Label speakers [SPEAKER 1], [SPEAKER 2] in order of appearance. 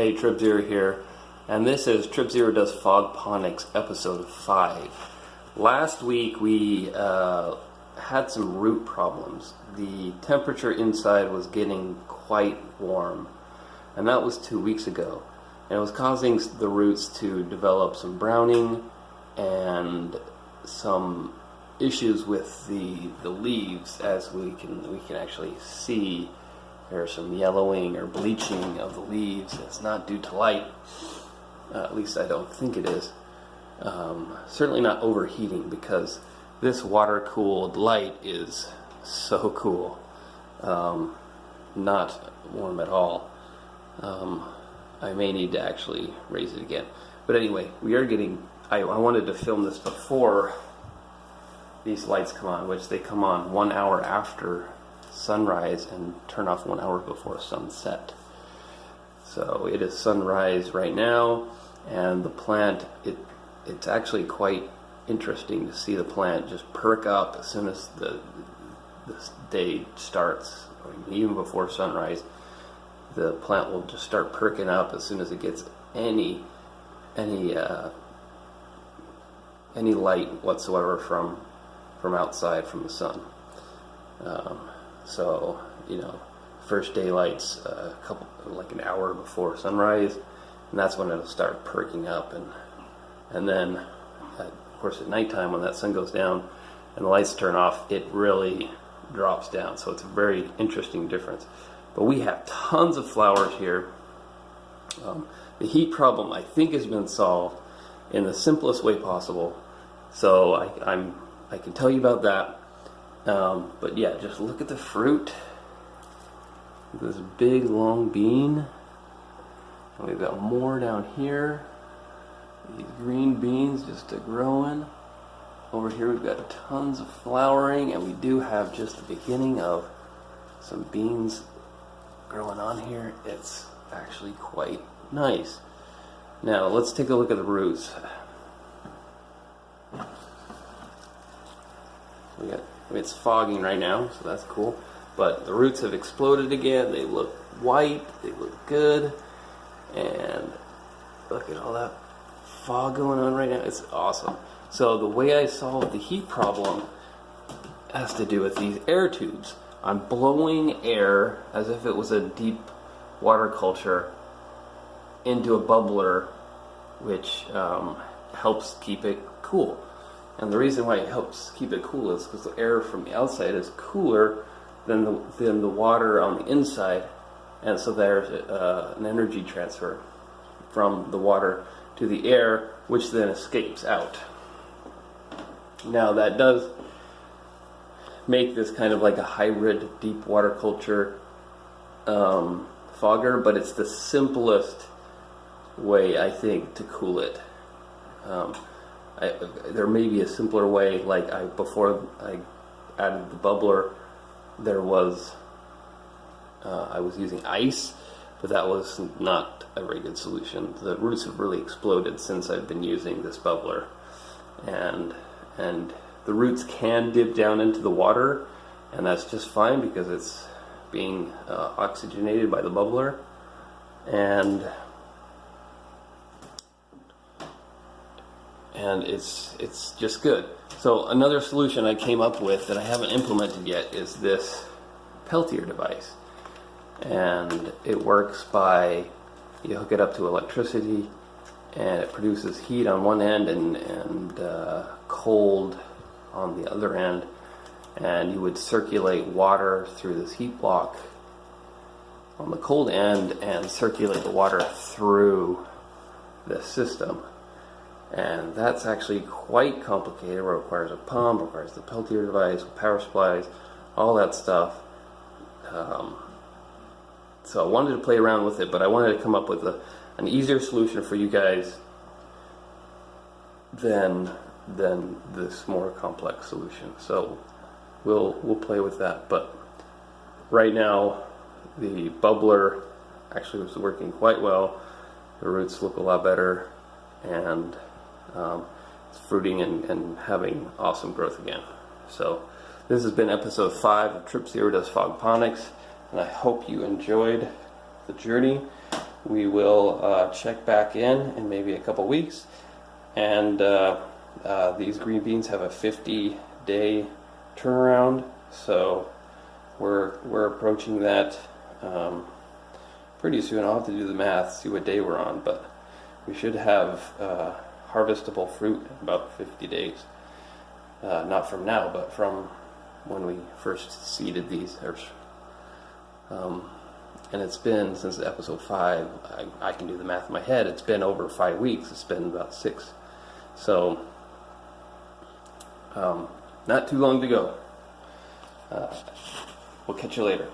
[SPEAKER 1] Hey, Tripzero here, and this is Tripzero Does Fogponics episode 5. Last week we had some root problems. The temperature inside was getting quite warm, and that was 2 weeks ago. And it was causing the roots to develop some browning and some issues with the leaves, as we can actually see. There's some yellowing or bleaching of the leaves. It's not due to light. At least I don't think it is. Certainly not overheating, because this water-cooled light is so cool. Not warm at all. I may need to actually raise it again. But anyway, we are getting... I wanted to film this before these lights come on, which they come on 1 hour after sunrise and turn off 1 hour before sunset. So it is sunrise right now, and the plant, it's actually quite interesting to see the plant just perk up as soon as the day starts. Even before sunrise, the plant will just start perking up as soon as it gets any light whatsoever from outside, from the sun. So, first daylight's like an hour before sunrise, and that's when it'll start perking up, and then, of course, at nighttime when that sun goes down and the lights turn off, it really drops down. So it's a very interesting difference. But we have tons of flowers here. The heat problem, I think, has been solved in the simplest way possible. So I can tell you about that. But yeah, just look at the fruit. This big long bean. And we've got more down here. These green beans just growing. Over here we've got tons of flowering, and we do have just the beginning of some beans growing on here. It's actually quite nice. Now let's take a look at the roots. It's fogging right now, so that's cool. But the roots have exploded again. They look white. They look good. And look at all that fog going on right now. It's awesome. So the way I solved the heat problem has to do with these air tubes. I'm blowing air as if it was a deep water culture into a bubbler, which helps keep it cool. And the reason why it helps keep it cool is because the air from the outside is cooler than the water on the inside, and so there's an energy transfer from the water to the air, which then escapes out. Now that does make this kind of like a hybrid deep water culture fogger, but it's the simplest way, I think, to cool it. There may be a simpler way, like before I added the bubbler, I was using ice, but that was not a very good solution. The roots have really exploded since I've been using this bubbler, and the roots can dip down into the water, and that's just fine because it's being oxygenated by the bubbler, and it's just good. So another solution I came up with that I haven't implemented yet is this Peltier device, and it works by, you hook it up to electricity, and it produces heat on one end and cold on the other end, and you would circulate water through this heat block on the cold end and circulate the water through the system. And that's actually quite complicated. It requires a pump, requires the Peltier device, power supplies, all that stuff. So I wanted to play around with it, but I wanted to come up with an easier solution for you guys than this more complex solution. So we'll play with that. But right now, the bubbler actually was working quite well. The roots look a lot better, and it's fruiting and having awesome growth again. So this has been episode 5 of Tripzero Does Fogponics, and I hope you enjoyed the journey. we will check back in maybe a couple weeks. And these green beans have a 50-day turnaround, so we're approaching that pretty soon. I'll have to do the math, see what day we're on, but we should have harvestable fruit in about 50 days. Not from now, but from when we first seeded these. And it's been, since episode 5, I can do the math in my head, it's been over 5 weeks. It's been about 6. So, not too long to go. We'll catch you later.